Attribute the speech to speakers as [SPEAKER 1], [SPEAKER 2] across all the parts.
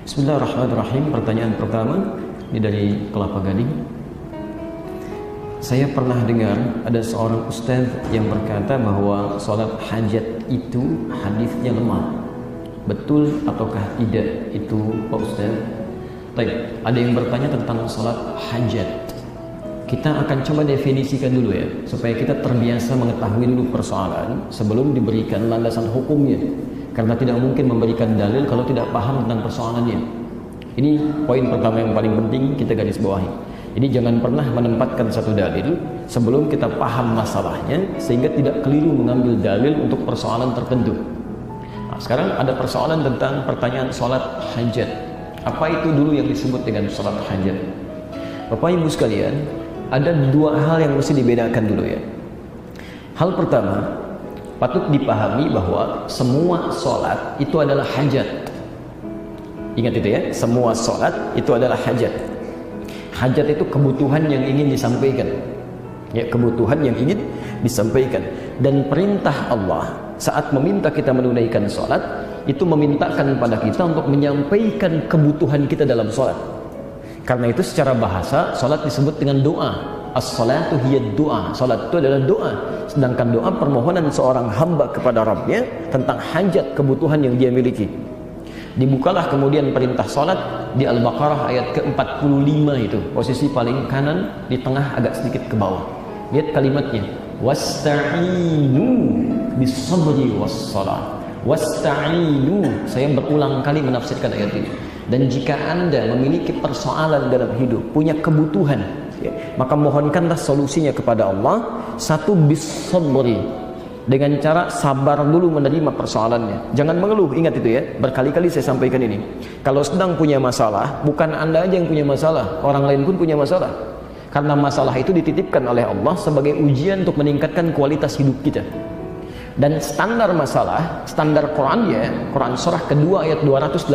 [SPEAKER 1] Bismillahirrahmanirrahim. Pertanyaan pertama ini dari Kelapa Gading. Saya pernah dengar ada seorang ustaz yang berkata bahwa sholat hajat itu hadisnya lemah. Betul ataukah tidak itu Pak Ustaz? Baik, ada yang bertanya tentang sholat hajat. Kita akan coba definisikan dulu ya, supaya kita terbiasa mengetahui dulu persoalan sebelum diberikan landasan hukumnya. Karena tidak mungkin memberikan dalil kalau tidak paham tentang persoalannya. Ini poin pertama yang paling penting kita garis bawahi. Jadi jangan pernah menempatkan satu dalil sebelum kita paham masalahnya, sehingga tidak keliru mengambil dalil untuk persoalan tertentu. Nah, sekarang ada persoalan tentang pertanyaan sholat hajat. Apa itu dulu yang disebut dengan sholat hajat? Bapak Ibu sekalian, ada dua hal yang mesti dibedakan dulu ya. Hal pertama, patut dipahami bahwa semua sholat itu adalah hajat. Ingat itu ya, semua sholat itu adalah hajat. Hajat itu kebutuhan yang ingin disampaikan. Ya, kebutuhan yang ingin disampaikan. Dan perintah Allah saat meminta kita menunaikan sholat, itu memintakan pada kita untuk menyampaikan kebutuhan kita dalam sholat. Karena itu secara bahasa, sholat disebut dengan doa. As-salatu hiya doa. Sholat itu adalah doa. Sedangkan doa permohonan seorang hamba kepada Rabbnya tentang hajat kebutuhan yang dia miliki. Dibukalah kemudian perintah sholat di Al-Baqarah ayat ke-45 itu. Posisi paling kanan, di tengah agak sedikit ke bawah. Lihat kalimatnya. Wasta'inu bis-sabri was-salah. Wasta'inu. Saya berulang kali menafsirkan ayat ini. Dan jika Anda memiliki persoalan dalam hidup, punya kebutuhan, ya, maka mohonkanlah solusinya kepada Allah. Satu, bis-sabri, dengan cara sabar dulu menerima persoalannya. Jangan mengeluh, ingat itu ya. Berkali-kali saya sampaikan ini. Kalau sedang punya masalah, bukan Anda aja yang punya masalah, orang lain pun punya masalah. Karena masalah itu dititipkan oleh Allah sebagai ujian untuk meningkatkan kualitas hidup kita. Dan standar masalah, standar Quran ya, Quran surah kedua ayat 286.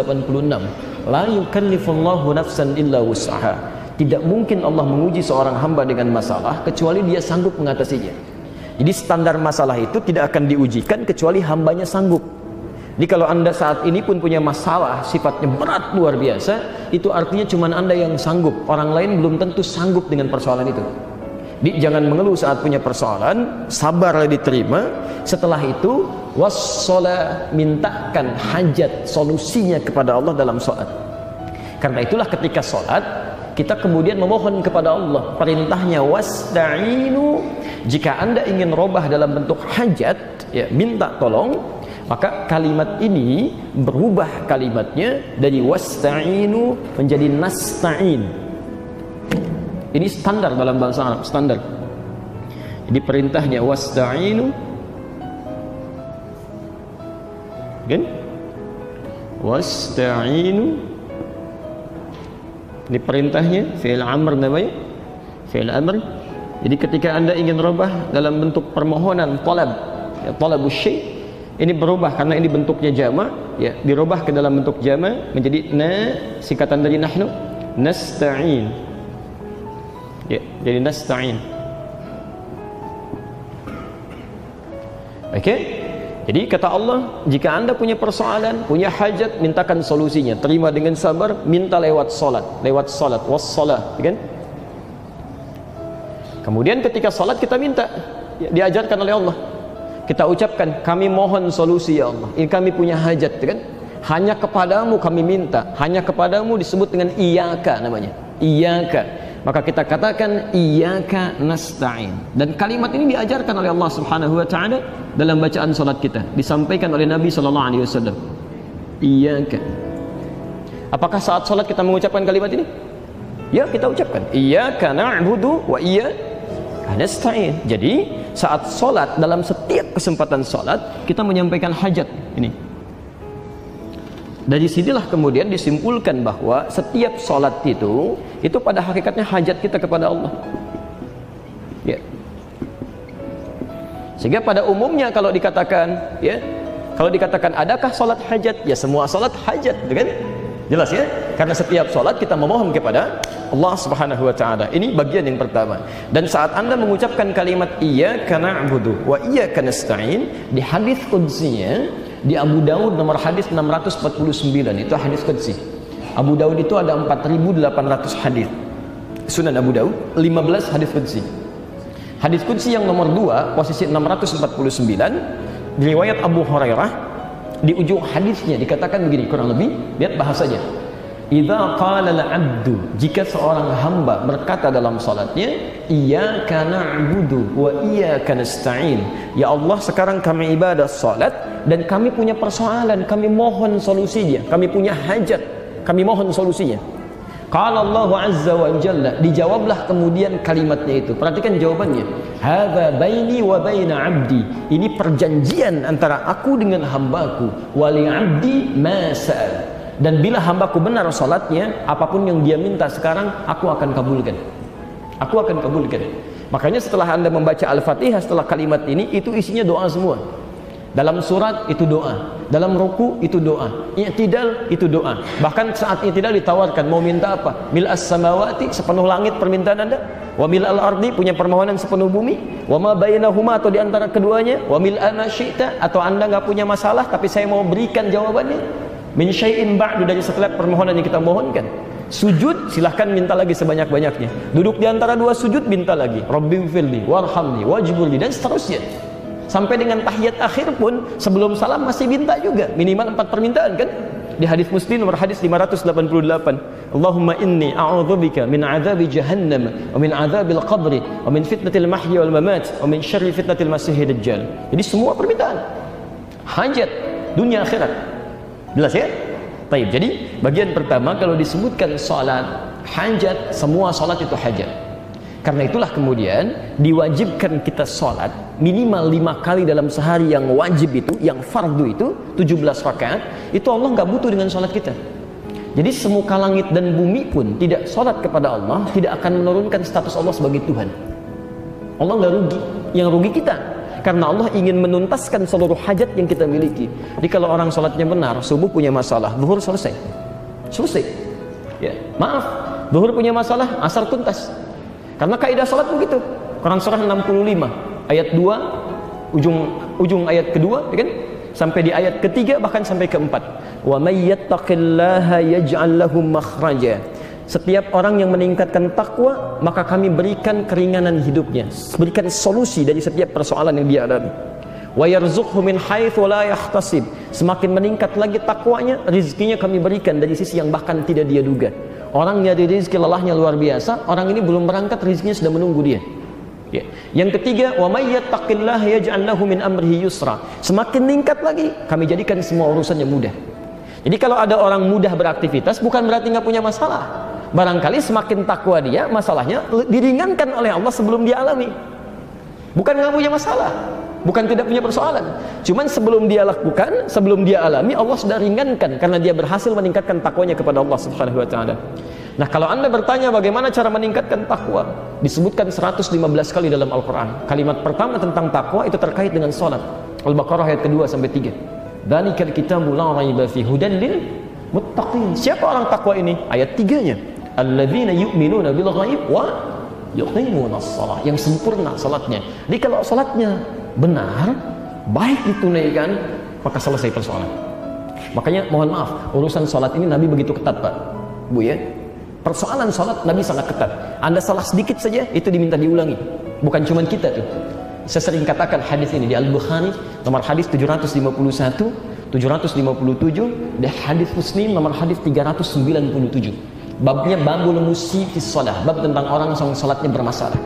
[SPEAKER 1] La yukallifullahu nafsan illa wus'aha. Tidak mungkin Allah menguji seorang hamba dengan masalah kecuali dia sanggup mengatasinya. Jadi standar masalah itu tidak akan diujikan kecuali hambanya sanggup. Jadi kalau Anda saat ini pun punya masalah sifatnya berat luar biasa, itu artinya cuma Anda yang sanggup. Orang lain belum tentu sanggup dengan persoalan itu. Jadi jangan mengeluh saat punya persoalan, sabarlah diterima. Setelah itu wassalah, mintakan hajat solusinya kepada Allah dalam sholat. Karena itulah ketika sholat kita kemudian memohon kepada Allah. Perintahnya wasta'inu. Jika Anda ingin robah dalam bentuk hajat, ya, minta tolong, maka kalimat ini berubah kalimatnya dari wasta'inu menjadi nasta'in. Ini standar dalam bahasa Arab, standar. Jadi perintahnya wasta'inu, kan? Wasta'inu. Ini perintahnya fi'il amr namanya, fi'il amr. Jadi ketika Anda ingin rubah dalam bentuk permohonan talab, ya, talabus syai', ini berubah karena ini bentuknya jama', ya, dirubah ke dalam bentuk jama' menjadi singkatan dari nahnu, nasta'in. Ya, jadi nasta'in. Oke? Jadi kata Allah, jika Anda punya persoalan, punya hajat, mintakan solusinya. Terima dengan sabar, minta lewat salat, wassalah, kan? Kemudian ketika salat kita minta, ya, diajarkan oleh Allah. Kita ucapkan, kami mohon solusi ya Allah. Ini kami punya hajat, kan? Hanya kepadamu kami minta. Hanya kepadamu disebut dengan iyyaka namanya. Iyyaka. Maka kita katakan iyyaka nasta'in. Dan kalimat ini diajarkan oleh Allah Subhanahu wa taala dalam bacaan salat kita. Disampaikan oleh Nabi sallallahu alaihi wasallam. Iyyaka. Apakah saat salat kita mengucapkan kalimat ini? Ya, kita ucapkan iyyaka na'budu wa iyyaka nasta'in. Jadi, saat salat, dalam setiap kesempatan salat kita menyampaikan hajat ini. Dari sinilah kemudian disimpulkan bahwa setiap sholat itu pada hakikatnya hajat kita kepada Allah. Ya. Sehingga pada umumnya kalau dikatakan, ya, kalau dikatakan adakah sholat hajat? Ya, semua sholat hajat, kan? Jelas ya? Karena setiap sholat kita memohon kepada Allah Subhanahu wa taala. Ini bagian yang pertama. Dan saat Anda mengucapkan kalimat iyyaka na'budu wa iyyaka nasta'in, di hadis qudsiynya di Abu Daud nomor hadis 649, itu hadis qudsi. Abu Daud itu ada 4.800 hadis. Sunan Abu Daud 15 hadis qudsi. Hadis qudsi yang nomor 2 posisi 649 riwayat Abu Hurairah. Di ujung hadisnya dikatakan begini, kurang lebih, lihat bahasanya. Idza qala al-'abdu, jika seorang hamba berkata dalam salatnya, iyyaka na'budu wa iyyaka nasta'in. Ya Allah, sekarang kami ibadah salat dan kami punya persoalan, kami mohon solusinya, kami punya hajat, kami mohon solusinya. Qala Allah azza wa jalla, dijawablah kemudian kalimatnya itu. Perhatikan jawabannya. Hadza baini wa baina 'abdi. Ini perjanjian antara aku dengan hambaku. Wa li 'abdi ma sa'al. Dan bila hambaku benar salatnya, apapun yang dia minta sekarang aku akan kabulkan. Aku akan kabulkan. Makanya setelah Anda membaca Al-Fatihah setelah kalimat ini, itu isinya doa semua. Dalam surat itu doa, dalam ruku itu doa, i'tidal itu doa. Bahkan saat i'tidal ditawarkan mau minta apa? Mil as-samawati, sepenuh langit permintaan Anda, wa mil al-ardi, punya permohonan sepenuh bumi, wa ma bainahuma, atau di antara keduanya, wa mil ma syi'ta, atau Anda enggak punya masalah tapi saya mau berikan jawabannya, min syai'in ba'du, dari setelah permohonan yang kita mohonkan. Sujud silahkan minta lagi sebanyak-banyaknya. Duduk di antara dua sujud minta lagi, Rabbighfirli warhamni wajburli, dan seterusnya. Sampai dengan tahiyat akhir pun sebelum salam masih minta juga, minimal 4 permintaan kan? Di hadis Muslim nomor hadis 588, Allahumma inni a'udzubika min adzabi jahannam wa min adzabil qabri wa min fitnatil mahya wal mamat wa min syarri fitnatil masiihid dajjal. Jadi semua permintaan hajat dunia akhirat. Jelas ya? Baik, jadi bagian pertama kalau disebutkan salat hajat, semua salat itu hajat. Karena itulah kemudian diwajibkan kita sholat minimal 5 kali dalam sehari, yang wajib itu, yang fardu itu 17 rakaat. Itu Allah nggak butuh dengan sholat kita. Jadi semuka langit dan bumi pun tidak sholat kepada Allah tidak akan menurunkan status Allah sebagai Tuhan. Allah nggak rugi, yang rugi kita. Karena Allah ingin menuntaskan seluruh hajat yang kita miliki. Jadi kalau orang sholatnya benar, subuh punya masalah, zuhur selesai. Ya, maaf, zuhur punya masalah, asar tuntas. Karena kaidah salat begitu. Quran surah 65 ayat 2 ujung ayat kedua, ya kan? Sampai di ayat ketiga, bahkan sampai keempat. Wa may yattaqillaha yaj'al lahu makhraja. Setiap orang yang meningkatkan takwa, maka kami berikan keringanan hidupnya, berikan solusi dari setiap persoalan yang dia alami. Wa yarzuqhu min haitsu la yahtasib. Semakin meningkat lagi takwanya, rezekinya kami berikan dari sisi yang bahkan tidak dia duga. Orang nyari rezeki lelahnya luar biasa, orang ini belum berangkat, rezekinya sudah menunggu dia. Ya. Yang ketiga, wa may yattaqillaha yaj'al lahu min amrihi yusra. Semakin meningkat lagi, kami jadikan semua urusannya mudah. Jadi kalau ada orang mudah beraktivitas, bukan berarti nggak punya masalah. Barangkali semakin takwa dia, masalahnya diringankan oleh Allah sebelum dia alami. Bukan nggak punya masalah, bukan tidak punya persoalan. Cuman sebelum dia lakukan, sebelum dia alami, Allah sudah ringankan karena dia berhasil meningkatkan takwanya kepada Allah Subhanahu wa taala. Nah, kalau Anda bertanya bagaimana cara meningkatkan takwa, disebutkan 115 kali dalam Al-Qur'an. Kalimat pertama tentang takwa itu terkait dengan salat. Al-Baqarah ayat kedua sampai 3. Dzalikal kitabu la raiba fihi hudan lil muttaqin. Siapa orang takwa ini? Ayat 3-nya. Alladzina yu'minuna bil ghaib wa yuqimunas shalah, yang sempurna salatnya. Jadi kalau salatnya benar, baik ditunaikan, maka selesai persoalan. Makanya mohon maaf, urusan salat ini Nabi begitu ketat, Pak, Bu ya. Persoalan salat Nabi sangat ketat. Anda salah sedikit saja itu diminta diulangi. Bukan cuma kita tuh. Saya sering katakan hadis ini di Al-Bukhari nomor hadis 751, 757, dan hadis Muslim nomor hadis 397. Babnya babul musyi fi shalah, bab tentang orang yang salatnya bermasalah.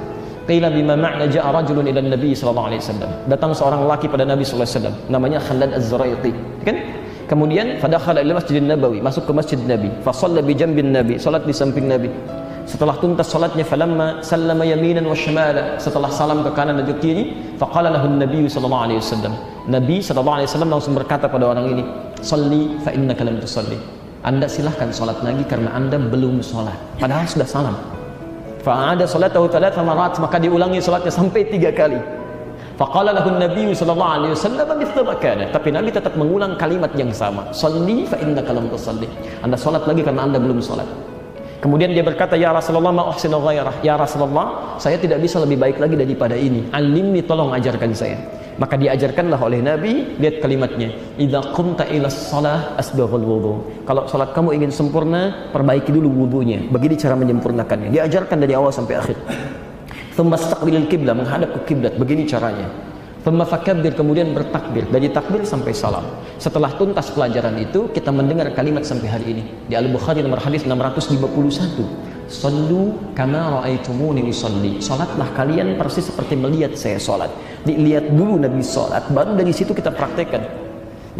[SPEAKER 1] Qila bima ma'na ja'a rajulun ila Nabi sallallahu alaihi wasallam. Datang seorang lelaki pada Nabi sallallahu alaihi wasallam, namanya Khalad Az-Zuraiti, kan? Kemudian fadakhala ila Masjidin Nabawi, masuk ke Masjid Nabi, fa shalla bi jambin Nabi, salat di samping Nabi. Setelah tuntas salatnya, falamma sallama yaminan wa shimala, setelah salam ke kanan dan ke kiri, faqala lahu Nabi sallallahu alaihi wasallam. Nabi sallallahu alaihi wasallam langsung berkata pada orang ini, "Shalli fa innaka lam tusalli." Anda silahkan salat lagi karena Anda belum salat. Padahal sudah salam. Fa'ada salatahu 3 marat, maka diulangi salatnya sampai 3 kali. Faqala lahu Nabi sallallahu alaihi wasallam mithla ma kana. Tapi Nabi tetap mengulang kalimat yang sama. Shalli fa innaka lam tusalli. Anda salat lagi karena Anda belum salat. Kemudian dia berkata, "Ya Rasulullah, ma uhsinu ghairah." Ya Rasulullah, saya tidak bisa lebih baik lagi daripada ini. Alimni, tolong ajarkan saya. Maka diajarkanlah oleh Nabi, lihat kalimatnya, idza qumta ilas shalah asbaghul wudu. Kalau salat kamu ingin sempurna, perbaiki dulu wudunya. Begini cara menyempurnakannya. Diajarkan dari awal sampai akhir. Tsumma istaqbilil qiblah, menghadap ke kiblat. Begini caranya. Tsumma fakabbir, kemudian bertakbir. Dari takbir sampai salam. Setelah tuntas pelajaran itu, kita mendengar kalimat sampai hari ini. Di Al-Bukhari nomor hadis 651. Sallu kama ra'aitumuni usolli. Salatlah kalian persis seperti melihat saya salat. Dilihat dulu Nabi salat, baru dari situ kita praktekkan.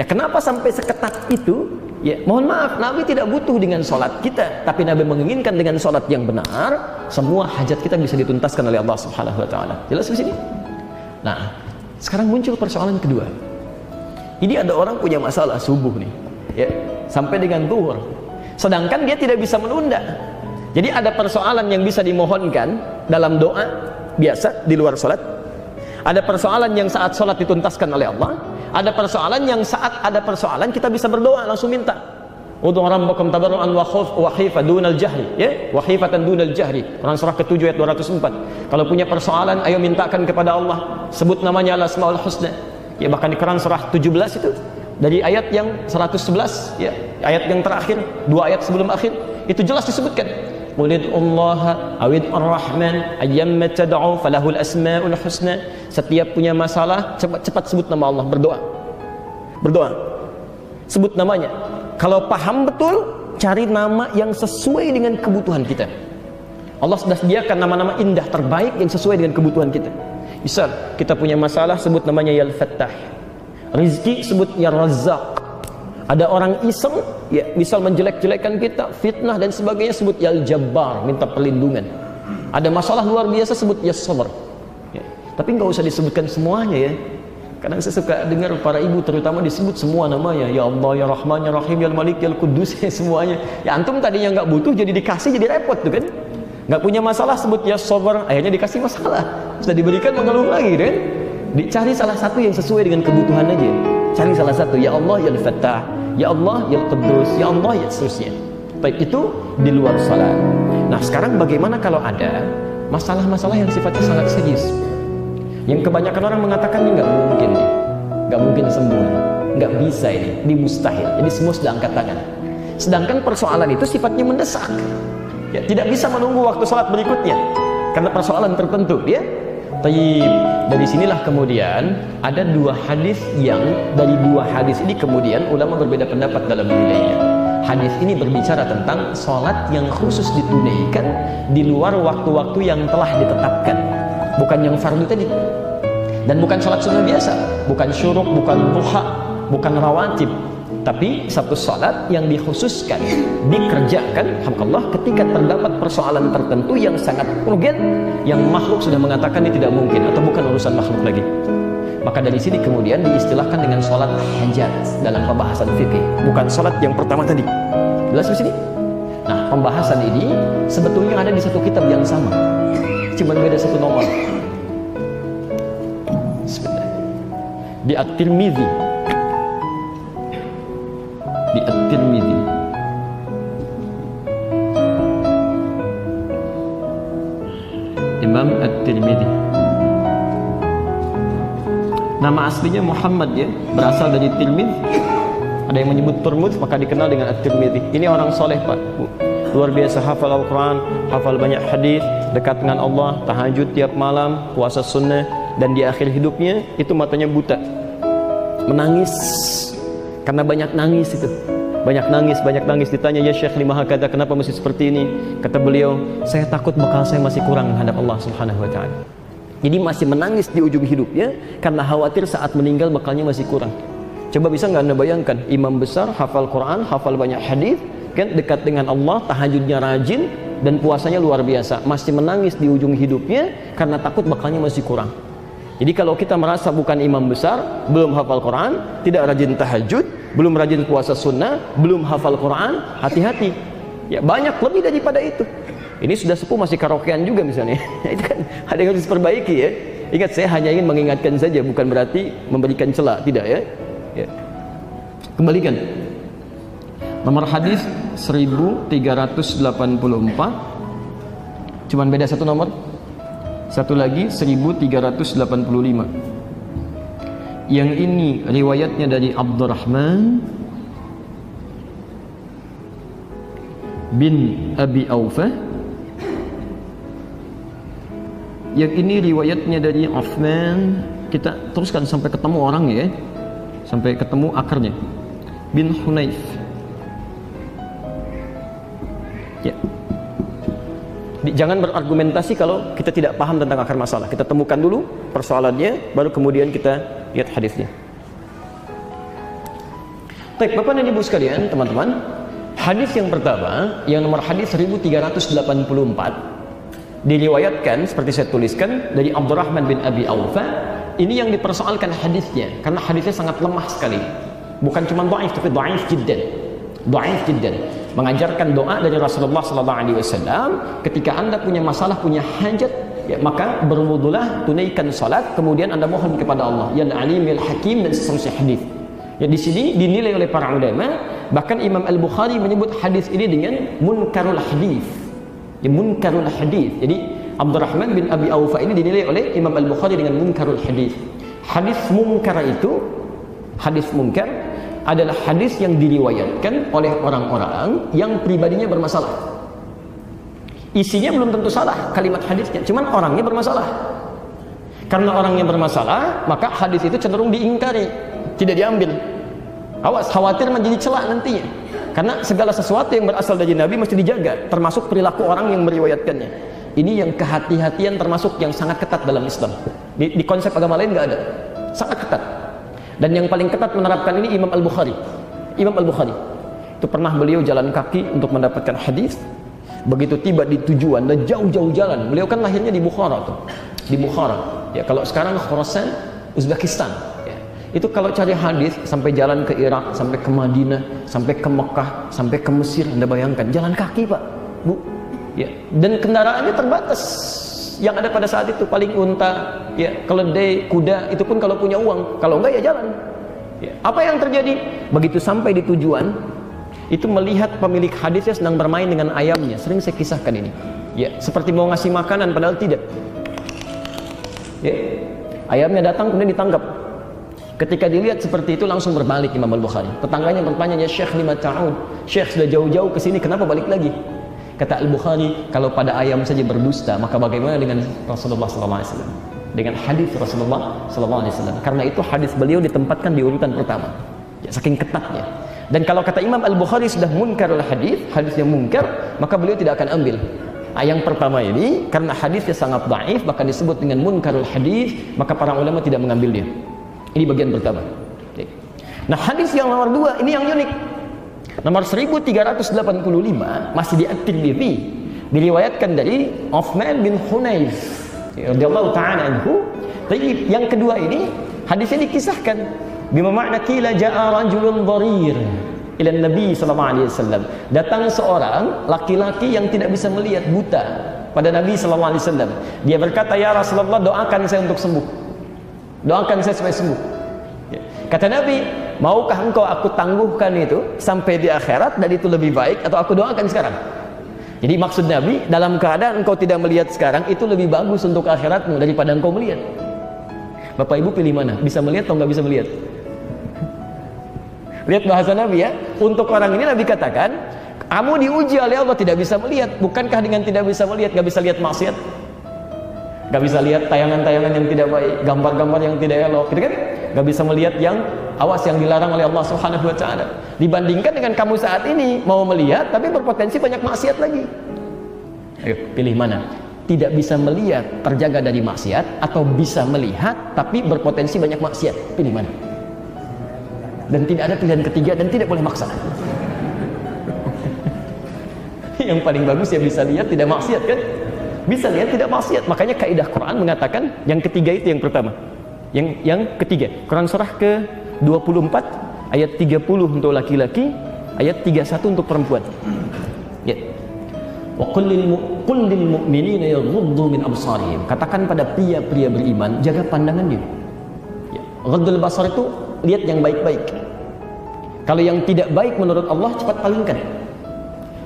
[SPEAKER 1] Ya, kenapa sampai seketat itu? Ya, mohon maaf, Nabi tidak butuh dengan salat kita, tapi Nabi menginginkan dengan salat yang benar, semua hajat kita bisa dituntaskan oleh Allah Subhanahu wa taala. Jelas di sini? Nah, sekarang muncul persoalan kedua. Ini ada orang punya masalah subuh nih, ya, sampai dengan zuhur. Sedangkan dia tidak bisa menunda. Jadi ada persoalan yang bisa dimohonkan dalam doa biasa di luar sholat. Ada persoalan yang saat sholat dituntaskan oleh Allah. Ada persoalan yang saat ada persoalan kita bisa berdoa langsung minta. Ud'u rabbakum tadarruan wa khifatan dunal jahri, ya, wa khifatan dunal jahri. Quran surah ke-7 ayat 204. Kalau punya persoalan, ayo mintakan kepada Allah. Sebut namanya Al-Asmaul Husna. Ya, bahkan di Quran surah 17 itu dari ayat yang 111, ya, ayat yang terakhir, 2 ayat sebelum akhir, itu jelas disebutkan. Qulid'ullaha awid ar-Rahman ayyamma tad'u falahul asmaul husna. Setiap punya masalah, cepat-cepat sebut nama Allah, berdoa. Berdoa. Sebut namanya. Kalau paham betul, cari nama yang sesuai dengan kebutuhan kita. Allah sudah sediakan nama-nama indah terbaik yang sesuai dengan kebutuhan kita. Misal, kita punya masalah, sebut namanya Ya Al-Fattah. Rizki, sebut Ya Razzaq. Ada orang iseng, ya, misal menjelek-jelekan kita, fitnah dan sebagainya, sebut Ya Al-Jabbar, minta perlindungan. Ada masalah luar biasa, sebut Ya Sabr. Ya. Tapi nggak usah disebutkan semuanya, ya. Kadang saya suka dengar para ibu terutama disebut semua namanya, Ya Allah, Ya Rahman, Ya Rahim, Ya Malik, Ya Qudus, ya, semuanya. Ya antum tadinya nggak butuh, jadi dikasih, jadi repot tuh kan. Nggak punya masalah, sebut Ya Sabr, akhirnya dikasih masalah. Sudah diberikan, mengeluh lagi kan. Dicari salah satu yang sesuai dengan kebutuhan aja. Cari salah satu, Ya Allah, Ya Al-Fattah, Ya Allah, Ya Al-Quddus, Ya Allah, Ya seterusnya. Baik, itu di luar salat. Nah, sekarang bagaimana kalau ada masalah-masalah yang sifatnya sangat serius, yang kebanyakan orang mengatakan ini nggak mungkin nih, nggak mungkin sembuh, nggak bisa ini mustahil. Jadi semua sudah angkat tangan. Sedangkan persoalan itu sifatnya mendesak, ya, tidak bisa menunggu waktu salat berikutnya karena persoalan tertentu, ya. Taib. Dari sinilah kemudian ada dua hadis yang dari dua hadis ini kemudian ulama berbeda pendapat dalam menilainya. Hadis ini berbicara tentang sholat yang khusus ditunaikan di luar waktu-waktu yang telah ditetapkan, bukan yang fardu tadi, dan bukan sholat sunnah biasa, bukan syuruk, bukan duha, bukan rawatib, tapi satu sholat yang dikhususkan dikerjakan, alhamdulillah, ketika terdapat persoalan tertentu yang sangat urgen, yang makhluk sudah mengatakan ini tidak mungkin atau bukan urusan makhluk lagi. Maka dari sini kemudian diistilahkan dengan sholat hajat dalam pembahasan fikih, bukan sholat yang pertama tadi. Jelas di sini? Nah, pembahasan ini sebetulnya ada di satu kitab yang sama, cuma beda satu nomor. Sebentar. Di At-Tirmidzi. Di At-Tirmidzi. Imam At-Tirmidzi. Nama aslinya Muhammad, ya, berasal dari Tirmidz. Ada yang menyebut Turmudz, maka dikenal dengan At-Tirmidzi. Ini orang soleh, Pak, Bu. Luar biasa, hafal Al-Quran, hafal banyak hadis, dekat dengan Allah, tahajud tiap malam, puasa sunnah, dan di akhir hidupnya itu matanya buta, menangis karena banyak nangis itu. Banyak nangis. Ditanya, ya Syekh, lima hakada, kenapa masih seperti ini? Kata beliau, saya takut bekal saya masih kurang menghadap Allah Subhanahu wa ta'ala. Jadi masih menangis di ujung hidupnya karena khawatir saat meninggal bekalnya masih kurang. Coba bisa nggak Anda bayangkan, imam besar, hafal Quran, hafal banyak hadis, kan, dekat dengan Allah, tahajudnya rajin, dan puasanya luar biasa, masih menangis di ujung hidupnya karena takut bekalnya masih kurang. Jadi kalau kita merasa bukan imam besar, belum hafal Quran, tidak rajin tahajud, belum rajin puasa sunnah, belum hafal Quran, hati-hati. Ya, banyak lebih daripada itu. Ini sudah sepuh masih karaokean juga misalnya. Itu kan ada yang harus diperbaiki, ya. Ingat, saya hanya ingin mengingatkan saja, bukan berarti memberikan celah, tidak, ya. Ya. Kembalikan. Nomor hadis 1384. Cuman beda satu nomor. Satu lagi 1385. Yang ini riwayatnya dari Abdurrahman bin Abi Aufa. Yang ini riwayatnya dari Uthman. Kita teruskan sampai ketemu orangnya ya, sampai ketemu akarnya. Bin Hunayf. Ya. Jangan berargumentasi kalau kita tidak paham tentang akar masalah. Kita temukan dulu persoalannya, baru kemudian kita lihat hadisnya. Baik, Bapak dan Ibu sekalian, teman-teman, hadis yang pertama, yang nomor hadis 1384, diriwayatkan seperti saya tuliskan dari Abdurrahman bin Abi Aufa. Ini yang dipersoalkan hadisnya, karena hadisnya sangat lemah sekali. Bukan cuma dhaif, tapi dhaif jiddan. Dhaif jiddan. Mengajarkan doa dari Rasulullah SAW, ketika Anda punya masalah, punya hajat, ya, maka berwudulah, tunaikan salat, kemudian Anda mohon kepada Allah, ya Alim, ya Hakim, dan seterusnya hadis. Ya, di sini dinilai oleh para ulama, bahkan Imam Al-Bukhari menyebut hadis ini dengan munkarul hadis. Ya, munkarul hadis. Jadi Abdurrahman bin Abi Aufa ini dinilai oleh Imam Al-Bukhari dengan munkarul hadis. Hadis munkar itu, hadis munkar adalah hadis yang diriwayatkan oleh orang-orang yang pribadinya bermasalah. Isinya belum tentu salah kalimat hadisnya, cuman orangnya bermasalah. Karena orangnya bermasalah, maka hadis itu cenderung diingkari, tidak diambil. Awas, khawatir menjadi celak nantinya. Karena segala sesuatu yang berasal dari Nabi mesti dijaga, termasuk perilaku orang yang meriwayatkannya. Ini yang kehati-hatian termasuk yang sangat ketat dalam Islam. Di konsep agama lain nggak ada, sangat ketat. Dan yang paling ketat menerapkan ini Imam Al-Bukhari. Imam Al-Bukhari itu pernah beliau jalan kaki untuk mendapatkan hadis. Begitu tiba di tujuan dan jauh-jauh jalan. Beliau kan lahirnya di Bukhara tuh, di Bukhara. Ya, kalau sekarang Khorasan, Uzbekistan. Ya. Itu kalau cari hadis sampai jalan ke Irak, sampai ke Madinah, sampai ke Mekah, sampai ke Mesir. Anda bayangkan jalan kaki, Pak, Bu. Ya. Dan kendaraannya terbatas. Yang ada pada saat itu paling unta, ya, keledai, kuda, itu pun kalau punya uang, kalau enggak ya jalan. Ya. Apa yang terjadi? Begitu sampai di tujuan, itu melihat pemilik hadisnya sedang bermain dengan ayamnya. Sering saya kisahkan ini. Ya, seperti mau ngasih makanan padahal tidak. Ya. Ayamnya datang kemudian ditangkap. Ketika dilihat seperti itu langsung berbalik Imam Al-Bukhari. Tetangganya bertanya, "Ya Syekh, lima ta'ud? Syekh sudah jauh-jauh ke sini, kenapa balik lagi?" Kata Al-Bukhari, kalau pada ayam saja berdusta, maka bagaimana dengan Rasulullah SAW? Dengan hadis Rasulullah SAW. Karena itu hadis beliau ditempatkan di urutan pertama. Ya, saking ketatnya. Dan kalau kata Imam Al-Bukhari sudah munkarul hadis, hadis yang munkar, maka beliau tidak akan ambil. Yang pertama ini, karena hadisnya sangat dhaif, bahkan disebut dengan munkarul hadis, maka para ulama tidak mengambil dia. Ini bagian pertama. Nah, hadis yang nomor 2, ini yang unik. Nomor 1385 masih di At-Tirmidzi, diriwayatkan dari Uthman bin Hunayf radhiyallahu ta'ala anhu. Tapi yang kedua ini hadisnya dikisahkan bima makna qila ja'a rajulun dharir ila Nabi sallallahu alaihi wasallam. Datang seorang laki-laki yang tidak bisa melihat, buta, pada Nabi sallallahu alaihi wasallam. Dia berkata, "Ya Rasulullah, doakan saya untuk sembuh. Doakan saya supaya sembuh." Ya. Kata Nabi, "Maukah engkau aku tangguhkan itu sampai di akhirat dan itu lebih baik, atau aku doakan sekarang?" Jadi maksud Nabi, dalam keadaan engkau tidak melihat sekarang, itu lebih bagus untuk akhiratmu daripada engkau melihat. Bapak Ibu pilih mana? Bisa melihat atau nggak bisa melihat? Lihat bahasa Nabi ya. Untuk orang ini Nabi katakan, kamu diuji oleh Allah tidak bisa melihat. Bukankah dengan tidak bisa melihat, nggak bisa lihat maksiat? Nggak bisa lihat tayangan-tayangan yang tidak baik, gambar-gambar yang tidak elok, gitu kan? Nggak bisa melihat yang awas, yang dilarang oleh Allah Subhanahu wa Ta'ala. Dibandingkan dengan kamu saat ini mau melihat tapi berpotensi banyak maksiat lagi. Ayo, pilih mana? Tidak bisa melihat, terjaga dari maksiat, atau bisa melihat tapi berpotensi banyak maksiat. Pilih mana? Dan tidak ada pilihan ketiga dan tidak boleh maksa. Yang paling bagus ya bisa lihat tidak maksiat kan? Bisa lihat tidak maksiat. Makanya kaidah Quran mengatakan yang ketiga itu yang pertama. Yang ketiga, Quran surah ke-24 ayat 30 untuk laki-laki, ayat 31 untuk perempuan. Ya. Wa qul lil mu'minina yaghuddu min absarihim. Katakan pada pria-pria beriman, jaga pandangannya. Ya. Ghaddul basar itu lihat yang baik-baik. Kalau yang tidak baik menurut Allah cepat palingkan.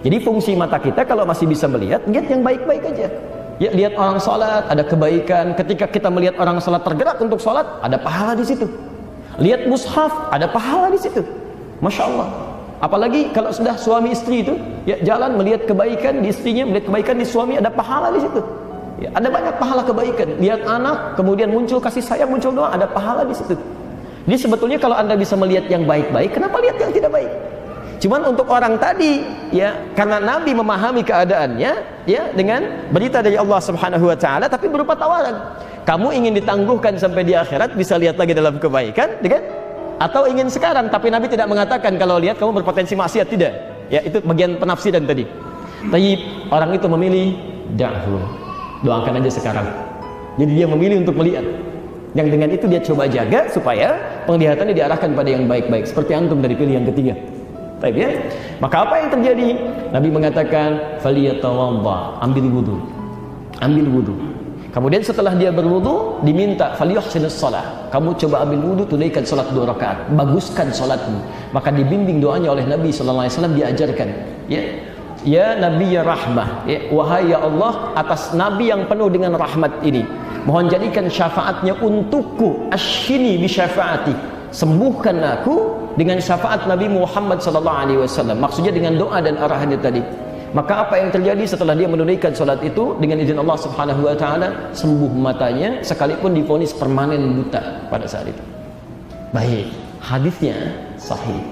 [SPEAKER 1] Jadi fungsi mata kita kalau masih bisa melihat, lihat yang baik-baik aja. Ya, lihat orang sholat, ada kebaikan. Ketika kita melihat orang sholat tergerak untuk sholat, ada pahala di situ. Lihat mushaf, ada pahala di situ. Masya Allah. Apalagi kalau sudah suami istri itu, ya jalan melihat kebaikan di istrinya, melihat kebaikan di suami, ada pahala di situ. Ya, ada banyak pahala kebaikan. Lihat anak, kemudian muncul kasih sayang, muncul doa, ada pahala di situ. Jadi sebetulnya kalau Anda bisa melihat yang baik-baik, kenapa lihat yang tidak baik? Cuman untuk orang tadi, ya, karena Nabi memahami keadaannya, ya, dengan berita dari Allah Subhanahu wa taala, tapi berupa tawaran. Kamu ingin ditangguhkan sampai di akhirat, bisa lihat lagi dalam kebaikan, kan? Atau ingin sekarang, tapi Nabi tidak mengatakan kalau lihat kamu berpotensi maksiat, tidak. Ya, itu bagian penafsiran tadi. Tapi orang itu memilih da'hu. Doakan aja sekarang. Jadi dia memilih untuk melihat. Yang dengan itu dia coba jaga supaya penglihatannya diarahkan pada yang baik-baik. Seperti antum dari pilih yang ketiga. Baik ya. Maka apa yang terjadi? Nabi mengatakan, "Faliyatawadda", ambil wudu. Ambil wudu. Kemudian setelah dia berwudu, diminta falyuhsinus shalah. Kamu coba ambil wudu, tunaikan salat 2 rakaat, baguskan salatmu. Maka dibimbing doanya oleh Nabi sallallahu alaihi wasallam, diajarkan, ya. Ya Nabi ya rahmah, ya, wahai ya Allah, atas Nabi yang penuh dengan rahmat ini, mohon jadikan syafaatnya untukku, asyini bi syafaati, sembuhkan aku dengan syafaat Nabi Muhammad sallallahu alaihi wasallam. Maksudnya dengan doa dan arahannya tadi. Maka apa yang terjadi setelah dia menunaikan salat itu, dengan izin Allah Subhanahu wa taala sembuh matanya, sekalipun divonis permanen buta pada saat itu. Baik, hadisnya sahih.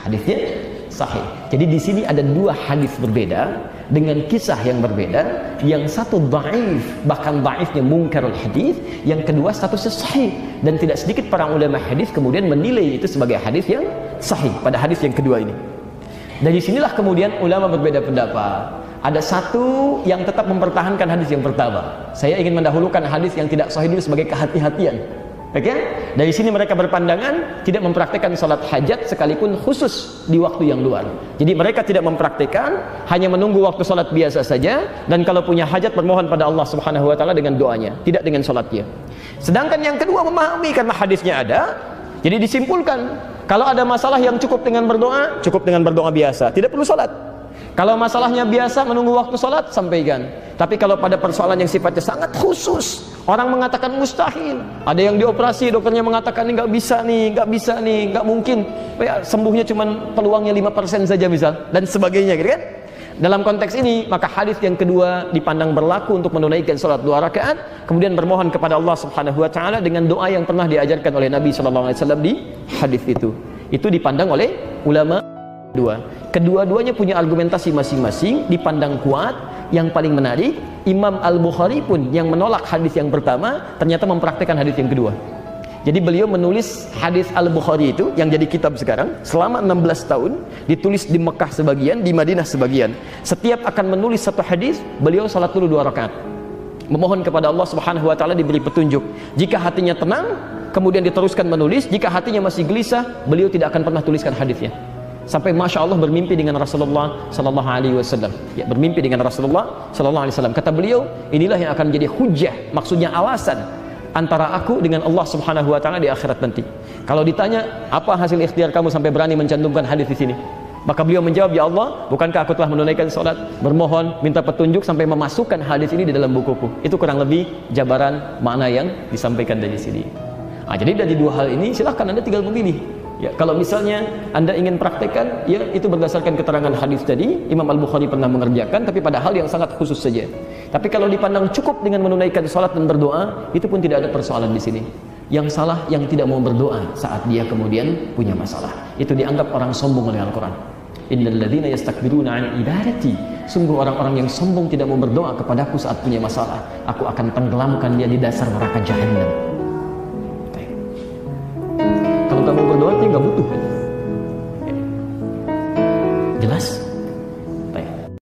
[SPEAKER 1] Hadisnya sahih. Jadi di sini ada 2 hadis berbeda dengan kisah yang berbeda. Yang satu dhaif, bahkan dhaifnya munkarul hadis, yang kedua statusnya sahih, dan tidak sedikit para ulama hadis kemudian menilai itu sebagai hadis yang sahih pada hadis yang kedua ini. Dari sinilah kemudian ulama berbeda pendapat. Ada satu yang tetap mempertahankan hadis yang pertama. Saya ingin mendahulukan hadis yang tidak sahih dulu sebagai kehati-hatian. Oke? Dari sini mereka berpandangan tidak mempraktikkan salat hajat sekalipun khusus di waktu yang luar. Jadi mereka tidak mempraktikkan, hanya menunggu waktu salat biasa saja, dan kalau punya hajat bermohon pada Allah Subhanahu wa taala dengan doanya, tidak dengan salatnya. Sedangkan yang kedua memahami karena hadisnya ada. Jadi disimpulkan, kalau ada masalah yang cukup dengan berdoa biasa, tidak perlu salat. Kalau masalahnya biasa menunggu waktu salat, sampaikan. Tapi kalau pada persoalan yang sifatnya sangat khusus, orang mengatakan mustahil, ada yang dioperasi, dokternya mengatakan ini nggak bisa nih, nggak mungkin, ya, sembuhnya cuma peluangnya 5% saja misal, dan sebagainya, gitu kan? Dalam konteks ini, maka hadis yang kedua dipandang berlaku untuk menunaikan salat 2 rakaat, kemudian bermohon kepada Allah Subhanahu wa taala dengan doa yang pernah diajarkan oleh Nabi sallallahu alaihi wasallam di hadis itu. Itu dipandang oleh ulama dua. Kedua-duanya punya argumentasi masing-masing, dipandang kuat. Yang paling menarik, Imam Al-Bukhari pun yang menolak hadis yang pertama ternyata mempraktikkan hadis yang kedua. Jadi beliau menulis hadis Al-Bukhari itu yang jadi kitab sekarang selama 16 tahun, ditulis di Mekah sebagian, di Madinah sebagian. Setiap akan menulis satu hadis, beliau salat dulu 2 rakaat. Memohon kepada Allah Subhanahu wa taala diberi petunjuk. Jika hatinya tenang, kemudian diteruskan menulis. Jika hatinya masih gelisah, beliau tidak akan pernah tuliskan hadisnya. Sampai Masya Allah bermimpi dengan Rasulullah sallallahu alaihi wasallam. Ya, bermimpi dengan Rasulullah sallallahu alaihi wasallam. Kata beliau, inilah yang akan menjadi hujjah, maksudnya alasan antara aku dengan Allah Subhanahu wa taala di akhirat nanti. Kalau ditanya, apa hasil ikhtiar kamu sampai berani mencantumkan hadis di sini? Maka beliau menjawab, ya Allah, bukankah aku telah menunaikan salat, bermohon, minta petunjuk sampai memasukkan hadis ini di dalam bukuku. Itu kurang lebih jabaran makna yang disampaikan dari sini. Nah, jadi dari 2 hal ini silahkan Anda tinggal memilih. Ya, kalau misalnya Anda ingin praktekkan, ya itu berdasarkan keterangan hadis tadi, Imam Al-Bukhari pernah mengerjakan, tapi pada hal yang sangat khusus saja. Tapi kalau dipandang cukup dengan menunaikan salat dan berdoa, itu pun tidak ada persoalan di sini. Yang salah yang tidak mau berdoa saat dia kemudian punya masalah. Itu dianggap orang sombong oleh Al-Quran. Innal ladzina yastakbiruna an ibadati, sungguh orang-orang yang sombong tidak mau berdoa kepadaku saat punya masalah, aku akan tenggelamkan dia di dasar neraka jahanam. Kalau kamu berdoa, dia nggak butuh.